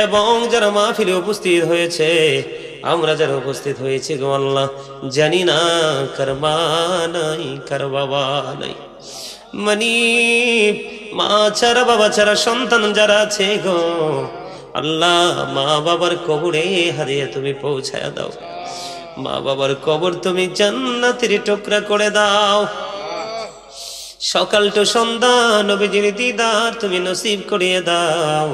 এবং যারা মাহফিলে উপস্থিত হয়েছে, আমরা যারা উপস্থিত হয়েছি গো আল্লাহ, জানি না কার মা নাই, কার বাবা নাই। মানে মা ছাড়া বাবা ছাড়া সন্তান যারা আছে গো আল্লাহ, মা বাবার কবরে হারিয়ে তুমি পৌঁছায় দাও। মা বাবার কবর তুমি জান্নাতের টুকরা করে দাও। সকাল তো সন্ধ্যা নবীজির দিদার তুমি নসিব করিয়ে দাও।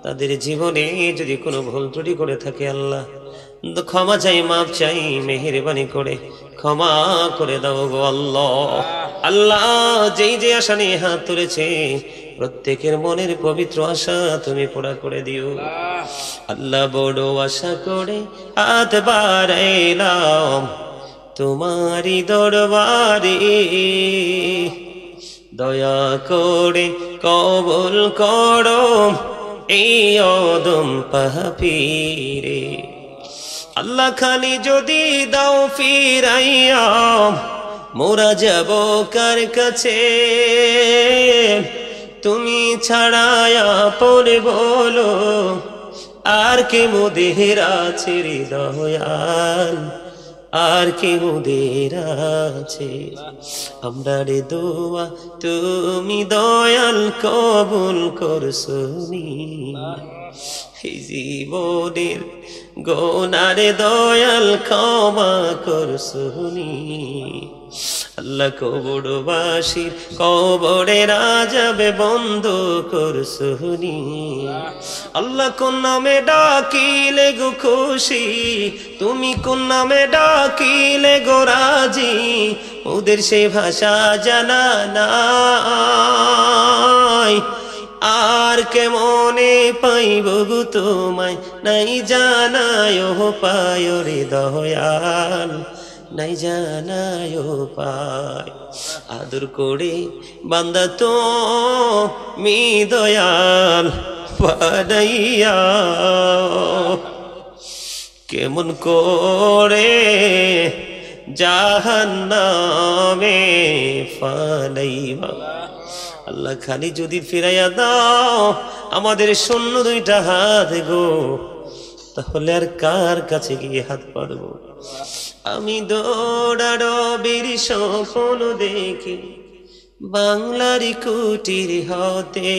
তাদের জীবনে যদি কোনো ভুল ত্রুটি করে থাকে আল্লাহ, ক্ষমা চাই, মাফ চাই, মেহেরবানি করে ক্ষমা করে দাও গো আল্লাহ। আল্লাহ, যেই যে আশা নিয়ে হাত তুলেছে প্রত্যেকের মনের পবিত্র আশা তুমি পুরা করে দিও আল্লাহ। বড় আশা করে হাত বাড়াইলাম তোমারি দরবারে, দয়া করে কবুল করো এই অদম পাপীরে। আল্লাহ, খালি যদি দাও ফিরাইয়া মোরা যাব কার কাছে, তুমি ছাড়ায়া পরে বলো আর কে মোদের আছে রে দয়াল, আর কে মোদের আছে। আমরা রে দোয়া তুমি দয়াল কবুল করছনি, জীবনের গোনারে দয়াল ক্ষমা করছনি আল্লাহ। কবরবাসীর কবরে রাজাবে বন্ধ করছনি আল্লাহ। কোন নামে ডাকিলে গো খুশি, তুমি কোন নামে ডাকিলে গো রাজি, ওদের সে ভাষা জানা নাই। আর কেমনে পাইব গো তোমায়, নাই জানায় পায় রে দয়াল, নাই জানায় পায়। আদর করে বান্দা তো মি দয়াল বানাইয়া, কেমন করে জাহান্নামে ফালাইবা আল্লাহ। খালি যদি ফিরাইয়া দাও আমাদের শূন্য দুইটা হাত গো, তাহলে আর কার কাছে গিয়ে হাত পারবো। আমি দৌড়ারবির স্বপ্ন দেখি বাংলার কুটির হতে,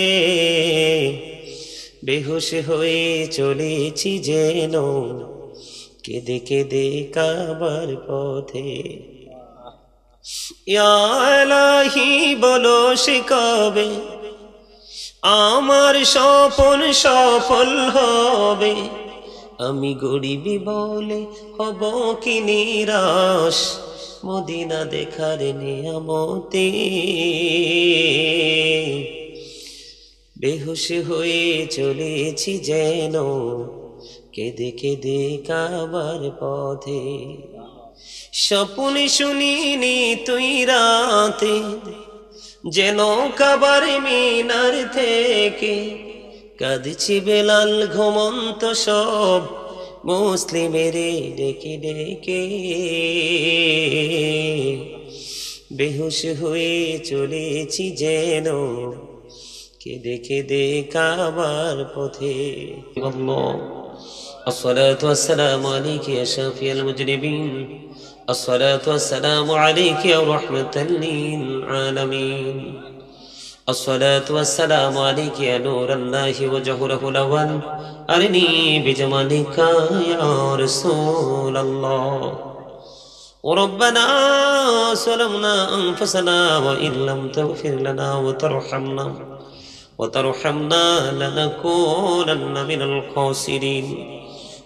বেহুশ হয়ে চলেছি যেন কেঁদে কেঁদে কাবার পথে। ইয়া ইলাহি বলো সে কবে আমার স্বপ্ন সফল হবে, আমি গরিবি বলে হব কি নিরাশ মদিনা দেখার নিয়ামতে। বেহুশ হয়ে চলেছি যেন কেঁদে কেঁদে কাবার পথে। স্বপ্নে শুনিনি তুই রাতে যেন কাবার মিনার থেকে কাঁদছি বেলাল ঘুমন্ত সব মুসলিমেরে ডেকে ডেকে। বেহুশ হয়ে চলেছি যেন কেঁদে কেঁদে কাবার পথে। الصلاة والسلام عليك يا شافي المجرمين، الصلاة والسلام عليك يا رحمة للعالمين، الصلاة والسلام عليك يا نور الله وجهره الأول، أرني بجمالك يا رسول الله. وربنا ظلمنا أنفسنا وإن لم تغفر لنا وترحمنا لنكونن من الخاسرين.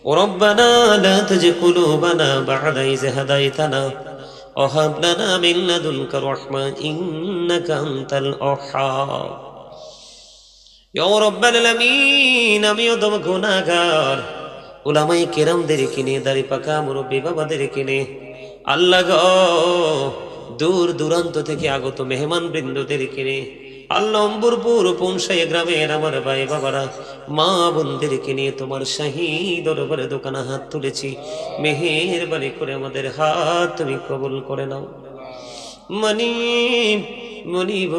وربنا لا تزغ قلوبنا بعد إذ هديتنا وهب لنا من لدنك رحمة إنك أنت الوهاب. يا رب العالمين, আমি অদম গুনাহগার, উলামায়ে কেরামদেরকে নিয়ে, দাড়ি পাকা মুরব্বী বাবাদেরকে নিয়ে আল্লাহ গো, দূর দূরান্ত থেকে আগত মেহমান বৃন্দদেরকে নিয়ে আল্লাহ, অম্বরপুর পৌঁছায় গ্রামের আমার ভাই বাবারা মা বোনদেরকে নিয়ে তোমার শাহী দরবারে দোকানে হাত তুলেছি। মেহেরবানি করে আমাদের হাত তুমি কবুল করে নাও। মানি মনিব,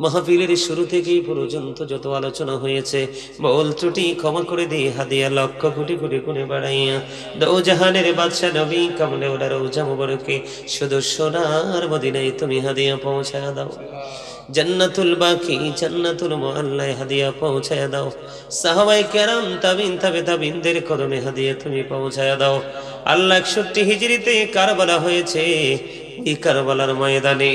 মাহফিলের শুরু থেকেই পর্যন্ত যত আলোচনা হয়েছে বল ত্রুটি ক্ষমা করে দিয়ে হাদিয়া লক্ষ কোটি কোটি গুণে বাড়াইয়া দৌ জাহানের বাদশা নবী কামলে ওরা রওজা মুবারকে শুধু সোনার মদিনায় তুমি হাদিয়া পৌঁছায়া দাও। জান্নাতুল বাকি জান্নাতুল মুআল্লায় হাদিয়া পৌঁছায়া দাও। সাহাবায়ে কেরাম তাবিন তাবিনদের কদমে হাদিয়া তুমি পৌঁছায়া দাও। আল্লাহ 61 হিজরিতে কারবালা হয়েছে। এই কারবালার ময়দানে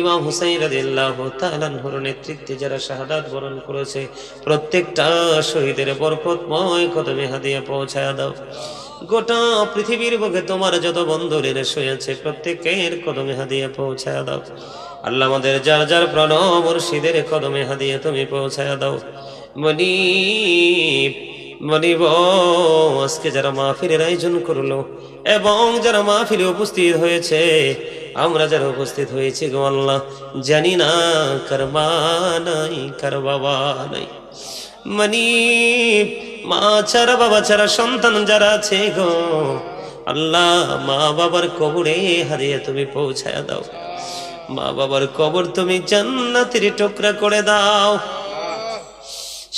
ইমাম হুসাইন রাদিয়াল্লাহু তাআলা আনহুর নেতৃত্বে যারা শাহাদাত বরণ করেছে প্রত্যেকটা শহীদের বরকতময় কদমে হাদিয়া পৌঁছায়া দাও। গোটা পৃথিবীর বুকে তোমার যত বন্ধুরা শুয়েছে প্রত্যেকের কদমে হাদিয়া পৌঁছায়া দাও। আল্লাহ আমাদের যার যার প্রণব মুর্শিদের কদমে হাদিয়া তুমি পৌঁছায়া দাও। মনিব, আজকে যারা মাহফিলের আয়োজন করলো এবং যারা মাহফিলে উপস্থিত হয়েছে, আমরা যারা উপস্থিত হয়েছি গো আল্লাহ, জানি না কার মা নাই কার বাবা নাই। মা ছাড়া বাবা ছাড়া সন্তান যারা আছে গো আল্লাহ, মা বাবার কবরে হাদিয়া তুমি পৌঁছায়া দাও। মা বাবার কবর তুমি জান্নাতের টুকরা করে দাও।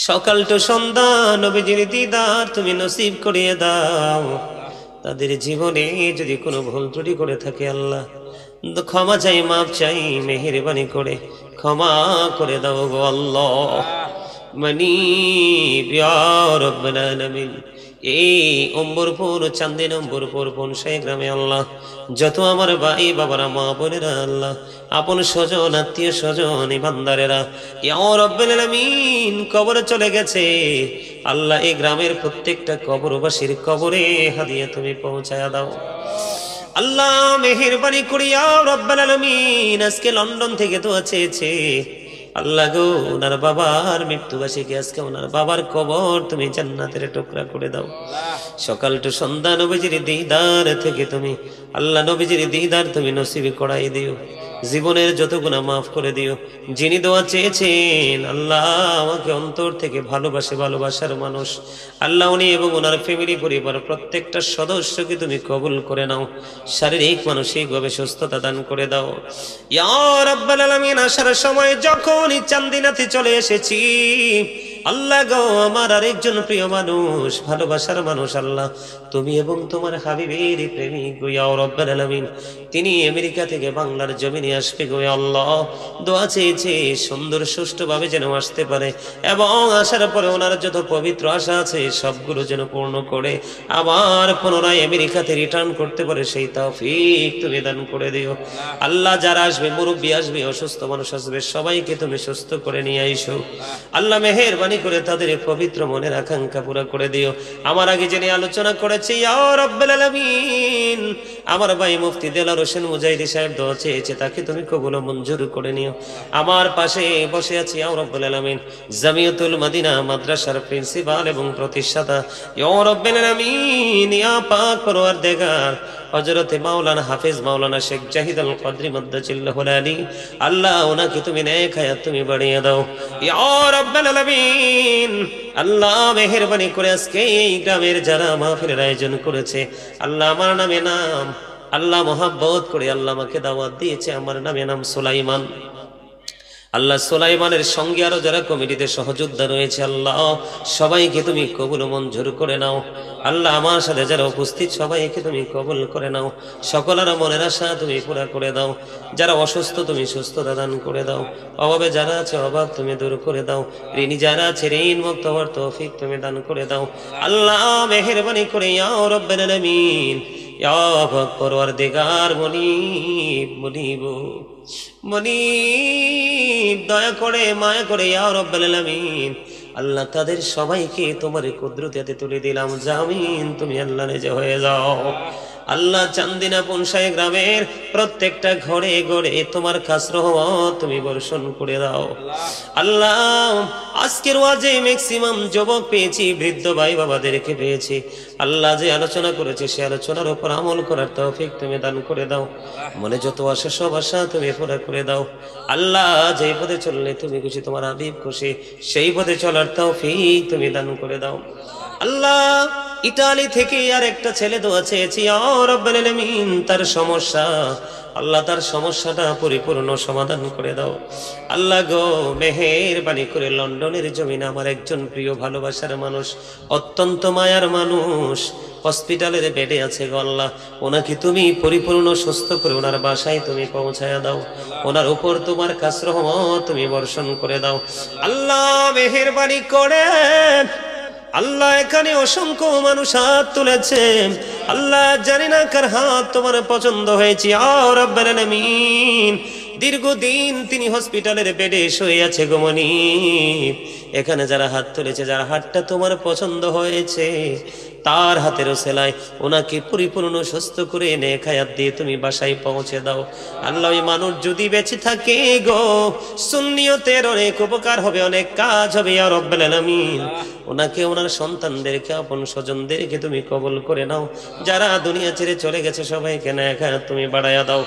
সকাল তো সন্ধ্যা নবীজির দিদার তুমি নসিব করিয়ে দাও। তাদের জীবনে যদি কোনো ভুল ত্রুটি করে থাকে আল্লাহ, ক্ষমা চাই, মাপ চাই, মেহেরবানি করে ক্ষমা করে দাও গো আল্লাহ। ইয়া রাব্বাল আলামিন, এই অম্বরপুর চান্দিন অম্বরপুর বনসাই গ্রামে আল্লাহ যত আমার ভাই বাবারা মা বোনেরা আল্লাহ আপন স্বজন আত্মীয় স্বজন ইমানদারেরা ইয়া রাব্বাল আলামিন কবরে চলে গেছে আল্লাহ, এই গ্রামের প্রত্যেকটা কবরবাসীর কবরে হাদিয়া তুমি পৌঁছায়া দাও আল্লাহ। মেহেরবানি করি ইয়া রাব্বাল আলামিন, আজকে লন্ডন থেকে দোয়া চেয়েছে আল্লাহ গো, ওনার বাবার মৃত্যুবার্ষিকী, আজকে ওনার বাবার কবর তুমি জান্নাতের টুকরা করে দাও। সকাল টু সন্ধ্যা নবীজির দিদার থেকে তুমি আল্লাহ নবীজির দিদার তুমি নসিব করাই দিও। জীবনের যত গুনাহ মাফ করে দিও। যিনি দোয়া চেয়েছেন আল্লাহ আমাকে অন্তর থেকে ভালোবাসে, ভালোবাসার মানুষ আল্লাহ উনি এবং ওনার ফ্যামিলি পরিবার প্রত্যেকটা সদস্যকে তুমি কবুল করে নাও। শারীরিক মানসিকভাবে সুস্থতা দান করে দাও ইয়া রাব্বাল আলামিন। আসার সময় যখন চান্দিনাতে চলে এসেছি আল্লাহ গো, আমার আরেকজন প্রিয় মানুষ ভালোবাসার মানুষ আল্লাহ তুমি এবং তোমার হাবিবের প্রেমিক গো ইয়া রাব্বাল আলামিন, তিনি আমেরিকা থেকে বাংলার জমিনে আসবে গো আল্লাহ। দোয়া চেয়েছে সুন্দর সুষ্ঠুভাবে যেন আসতে পারে এবং আসার পরে ওনার যত পবিত্র আশা আছে সবগুলো যেন পূর্ণ করে আবার পুনরায় আমেরিকাতে রিটার্ন করতে পারে সেই তৌফিক তুমি দান করে দিও আল্লাহ। যারা আসবে, মুরব্বী আসবে, অসুস্থ মানুষ আসবে, সবাইকে তুমি সুস্থ করে নিয়ে আইসো আল্লাহ। মেহেরবানি করে তাদের পবিত্র মনের আকাঙ্ক্ষা পুরো করে দিও। আমার আগে যিনি আলোচনা করেছে ইয়া রাব্বাল আলামিন, আমার ভাই মুফতি দেলার হোসেন মুজাহিদি সাহেব দোয়া চেয়েছে, তাকে তুমি কবুল ও মঞ্জুর করে নিও। আমার পাশে বসে আছি ইয়া রাব্বাল আলামিন জামিয়াতুল মদিনা মাদ্রাসার প্রিন্সিপাল এবং প্রতিষ্ঠাতা ইয়া রাব্বাল আলামিন, ইয়া পাক পরওয়ারদিগার হযরতে মাওলানা হাফেজ মাওলানা শেখ জাহিদ আল কদরি মাদ্দাজিল্লাহুল আলী আল্লাহ, ওনাকে তুমি নেক হায়াত তুমি বাড়িয়ে দাও ইয়া রাব্বাল আলামিন। আল্লাহ মেহেরবানি করে আজকে এই গ্রামের যারা মাহফিলের আয়োজন করেছে আল্লাহ, আমার নামে নাম আল্লাহ মহব্বত করে আল্লাহ আমাকে দাওয়াত দিয়েছে, আমার নামে নাম সুলাইমান আল্লাহ। সুলাইমানের সঙ্গে আরো যারা কমিটিতে সহযোদ্ধা রয়েছে আল্লাহ সবাইকে তুমি কবুল মঞ্জুর করে নাও আল্লাহ। আমার সাথে যারা উপস্থিত সবাইকে তুমি কবুল করে নাও। সকলের মনের আশা তুমি পুরা করে দাও। যারা অসুস্থ তুমি সুস্থতা দান করে দাও। অভাবে যারা আছে অভাব তুমি দূর করে দাও। ঋণী যারা আছে ঋণ মুক্ত হওয়ার তৌফিক তুমি দান করে দাও আল্লাহ। মেহেরবানি করে ইয়া রাব্বাল আলামিন, ইয়া পাক পরওয়ারদিগার মনিব দয়া করে মায়া করে ইয়া রাব্বাল আলামিন আল্লাহ, তাদের সবাইকে তোমার কুদরতে তুলে দিলাম। জামিন তুমি আল্লাহ নিজে হয়ে যাও আল্লাহ। চান্দিনা পুনসাই গ্রামের প্রত্যেকটা ঘরে ঘরে তোমার খাস রহমত তুমি বর্ষণ করে দাও আল্লাহ। আজকের ওয়াজে ম্যাক্সিমাম যুবক পেয়েছি, বৃদ্ধ ভাই বাবাদেরকে পেয়েছি আল্লাহ। যে আলোচনা করেছে সে আলোচনার উপর আমল করার তৌফিক তুমি দান করে দাও। মনে যত আশা সব আশা তুমি পুরা করে দাও আল্লাহ। যে পথে চললে তুমি খুশি, তোমার হাবিব খুশি, সেই পথে চলার তৌফিক তুমি দান করে দাও আল্লাহ। ইতালি থেকে আর একটা ছেলে দোয়া চেয়েছি ইয়া রাব্বাল আলামিন, তার সমস্যা আল্লাহ তার সমস্যাটা পরিপূর্ণ সমাধান করে দাও। আল্লাহ গো মেহেরবানি করে লন্ডনের জমিনে আমার একজন প্রিয় ভালোবাসার মানুষ, অত্যন্ত মায়ার মানুষ হসপিটালের বেডে আছে গো আল্লাহ, ওনাকে তুমি পরিপূর্ণ সুস্থ করে ওনার বাসায় তুমি পৌঁছায়া দাও, ওনার উপর তোমার খাস রহমত তুমি বর্ষণ করে দাও। আল্লাহ মেহেরবানি করে আল্লাহ এখানে অসংখ্য মানুষ হাত তুলেছে, আল্লাহ জানি না কার হাত তোমার পছন্দ হয়েছে। আর রব্বুল আলামিন দীর্ঘদিন তিনি হসপিটালের বেডে শুয়ে আছে গো মনিব, এখানে যারা হাত তুলেছে, যার হাতটা তোমার পছন্দ হয়েছে তার হাতেরও সেলাই ওনাকে পরিপূর্ণ সুস্থ করে এনে খায়াত দিয়ে তুমি বাসায় পৌঁছে দাও। আল্লাহ ওই মানুষ যদি বেঁচে থাকে গো সুন্নিয়তের অনেক উপকার হবে, অনেক কাজ হবে। ইয়া রব্বুল আলামিন ওনাকে ওনার সন্তানদেরকে আপন স্বজনদেরকে তুমি কবুল করে নাও, যারা দুনিয়া ছেড়ে চলে গেছে সবাইকে না একা তুমি বাড়াইয়া দাও।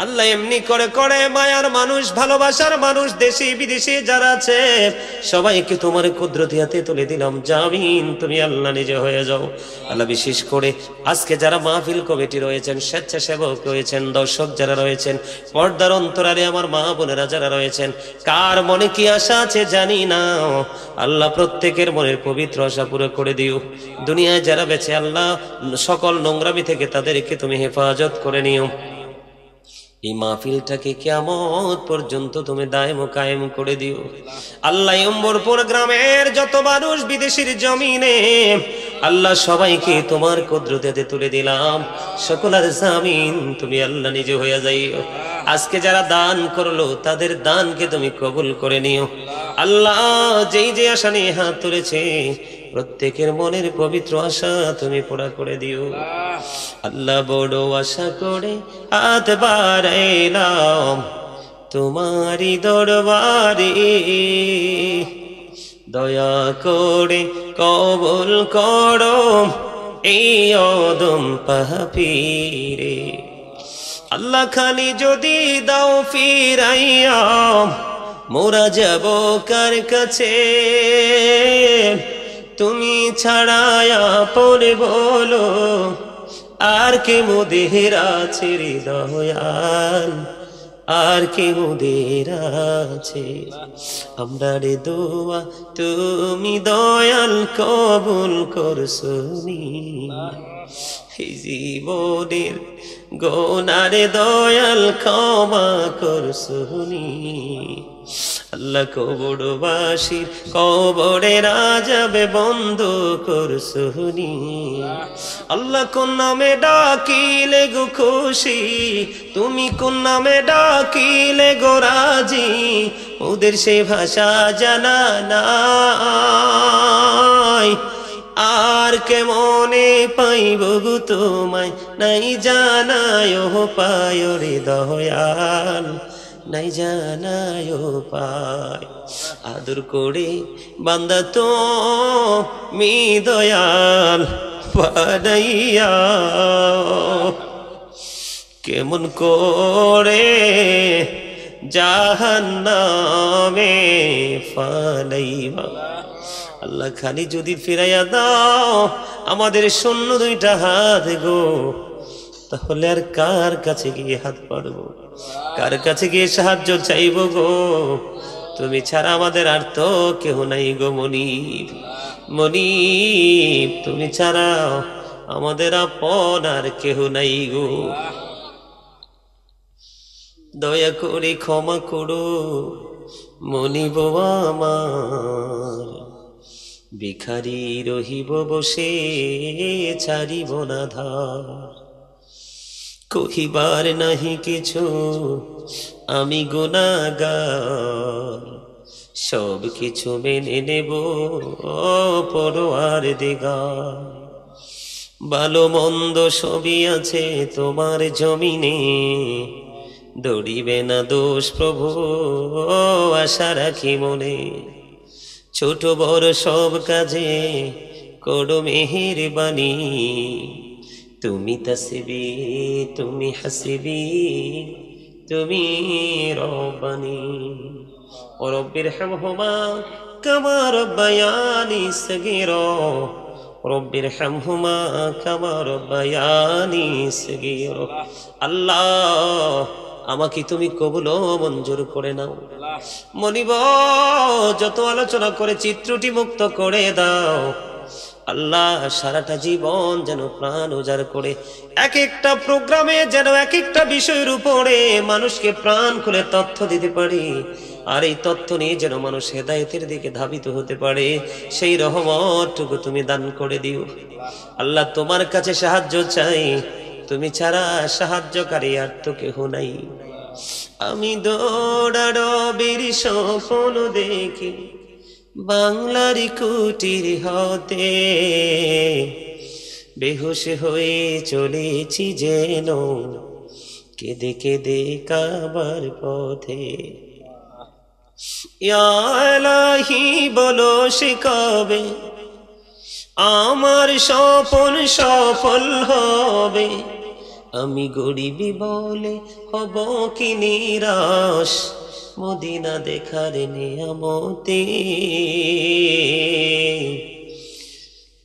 আল্লাহ এমনি করে করে মায়ার মানুষ ভালোবাসার মানুষ দেশি বিদেশি যারা আছে সবাইকে তোমার কুদরতি হাতে তুলে দিলাম, জামিন তুমি আল্লাহ নিজে হয়ে যাও। আল্লাহ বিশেষ করে আজকে যারা মাহফিল কমিটি রয়েছেন, স্বেচ্ছাসেবক রয়েছেন, দর্শক যারা রয়েছেন, পর্দার অন্তরালে আমার মা বোনেরা যারা রয়েছেন, কার মনে কি আশা আছে জানি না, আল্লাহ প্রত্যেকের মনের পবিত্র আশা পুরো করে দিও। দুনিয়ায় যারা বেঁচে আল্লাহ সকল নোংরামি থেকে তাদেরকে তুমি হেফাজত করে নিও। এই মাহফিলটাকে কিয়ামত পর্যন্ত তুমি দায়েম ও কায়েম করে দিও। আল্লাহ অম্বরপুর গ্রামের যত মানুষ বিদেশের জমিনে আল্লাহ সবাইকে তোমার কুদরতে তুলে দিলাম, সকলের জামিন তুমি আল্লাহ নিজে হয়ে যাইও। আজকে যারা দান করলো তাদের দানকে তুমি কবুল করে নিও। আল্লাহ যেই যে আশা নিয়ে হাত তুলেছে প্রত্যেকের মনের পবিত্র আশা তুমি পুরা করে দিও। আল্লাহ বড় আশা করে হাত বাড়াইলাম তোমারি দরবারে, দয়া করে কবুল করো এই অদম পাপীরে। আল্লাহ খালি যদি দাও ফিরাইয়া মোরা যাব কার কাছে, তুমি ছাড়ায়া পরে বলো আর কে মোদের আছে রে দয়াল, আর কে মোদের আছে। আমরা রে দোয়া তুমি দয়াল কবুল করছনি, জীবনের গোনারে দয়াল ক্ষমা করছনি। আল্লাহ কবরবাসীর কবরে রাজাবে বন্ধ করছনি। আল্লাহ কোন নামে ডাকিলে গো খুশি, তুমি কোন নামে ডাকিলে গো রাজি, ওদের সে ভাষা জানা নাই। আর কেমনে পাইব গো তোমায় নাই জানায় পায় রে দয়াল, নাই জানায় পায়। আদর করে বান্দা তো মি দয়াল বানাইয়া কেমন করে জাহান্নামে ফালাইবা। আল্লাহ খালি যদি ফিরাইয়া দাও আমাদের শূন্য দুইটা হাত গো, তাহলে আর কার কাছে গিয়ে হাত পারবো, কার কাছে গিয়ে সাহায্য চাইব গো? তুমি ছাড়া আমাদের আর তো কেহ নাই গো মনিব, মনিব তুমি ছাড়া আমাদের আপন আর কেহ নাই গো। দয়া করে ক্ষমা করো মনিব আমার, ভিখারি রহিব বসে ছাড়িব না ধার। কহিবার নাহি কিছু আমি গুনাহগার, সব কিছু মেনে নেব পরওয়ারদিগার। ভালো মন্দ সবই আছে তোমার জমিনে, দৌড়িবে না দোষ প্রভু আশা রাখি মনে। ছোট বড় সব কাজে করো মেহেরবানি, তুমি তাসবি তুমি হাসিবি তুমি রব্বানি। ও রব্বির হামহুমা কামা রব্বায়ানি সগীরা, রব্বির হামহুমা কামা রব্বায়ানি সগীরা। আল্লাহ আমাকে তুমি কবুল ও মঞ্জুর করে নাও। মনিব যত আলোচনা করে চিত্রটি মুক্ত করে দাও আল্লাহ। সারাটা জীবন যেন প্রাণ উজাড় করে এক একটা প্রোগ্রামে যেন এক একটা বিষয়ের উপরে মানুষকে প্রাণ খুলে তথ্য দিতে পারি, আর এই তথ্য নিয়ে যেন মানুষ হেদায়েতের দিকে ধাবিত হতে পারে, সেই রহমতটুকু তুমি দান করে দিও আল্লাহ। তোমার কাছে সাহায্য চাই, তুমি ছাড়া সাহায্যকারী আর তো কেহ নাই। আমি দৌড়ারবির স্বপ্ন দেখি বাংলার কুটির হতে, বেহুশ হয়ে চলেছি যেন কেঁদে কেঁদে কাবার পথে। ইয়া ইলাহি বলো সে কবে আমার স্বপ্ন সফল হবে, আমি গরিবি বলে হব কি নিরাশ মদিনা দেখার নিয়ামতে।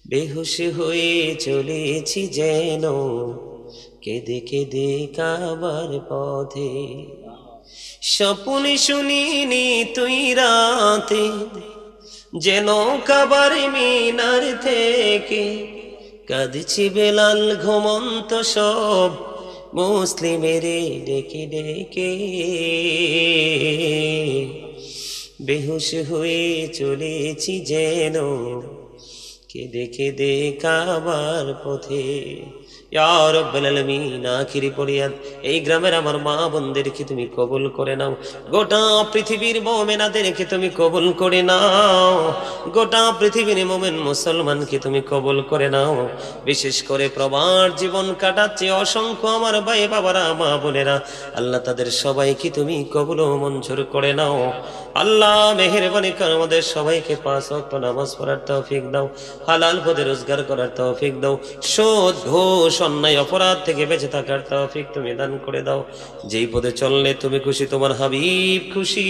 বেহুশ হয়ে চলেছি যেন কেঁদে কেঁদে কাবার পথে। স্বপ্নে শুনিনি তুই রাতে যেন কাবার মিনার থেকে কাঁদছি বেলাল ঘুমন্ত সব মুসলিমেরে ডেকে ডেকে। বেহুশ হয়ে চলেছি যেন কেঁদে কেঁদে কাবার পথে। ইয়া রাব্বুল আলামিন আখিরি ফরিয়াদ এই গ্রামের আমার মা বোনদেরকে তুমি কবুল করে নাও, গোটা পৃথিবীর মুমিনাদেরকে তুমি কবুল করে নাও, গোটা পৃথিবীর মুমিন মুসলমানকে তুমি কবুল করে নাও। বিশেষ করে প্রবাস জীবন কাটাচ্ছে অসংখ্য আমার ভাই বাবারা মা বোনেরা আল্লাহ তাদের সবাইকে তুমি কবুল ও মঞ্জুর করে নাও আল্লাহ। মেহেরবানি করে আমাদের সবাইকে 5 ওয়াক্ত নামাজ পড়ার তৌফিক দাও, হালাল পথে রোজগার করার তৌফিক দাও, সুদ ঘুষ অন্যায় অপরাধ থেকে বেঁচে থাকার তৌফিক তুমি দান করে দাও। যেই পথে চললে তুমি খুশি, তোমার হাবিব খুশি,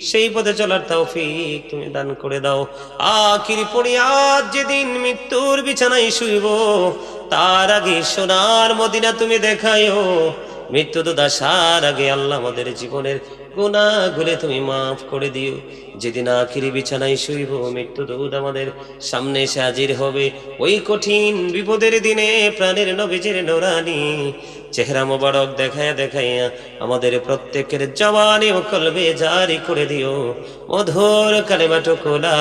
সেই পথে চলার তৌফিক তুমি দান করে দাও। আখিরি ফরিয়াদ যেদিন মৃত্যুর বিছানায় শুইব তার আগে সোনার মদিনা তুমি দেখায়ো। মৃত্যু তো আসার আগে আল্লাহ আমাদের জীবনের গুনাহগুলো তুমি মাফ করে দিও। যেদিন আখিরি বিছানায় শুইব মৃত্যু দূত আমাদের সামনে এসে হাজির হবে, ওই কঠিন বিপদের দিনে প্রাণের নবীজির নূরানি চেহারা মোবারক দেখায়া দেখাইয়া আমাদের প্রত্যেকের জবানে ও কলবে জারি করে দিও মধুর কালেমাটুকু লা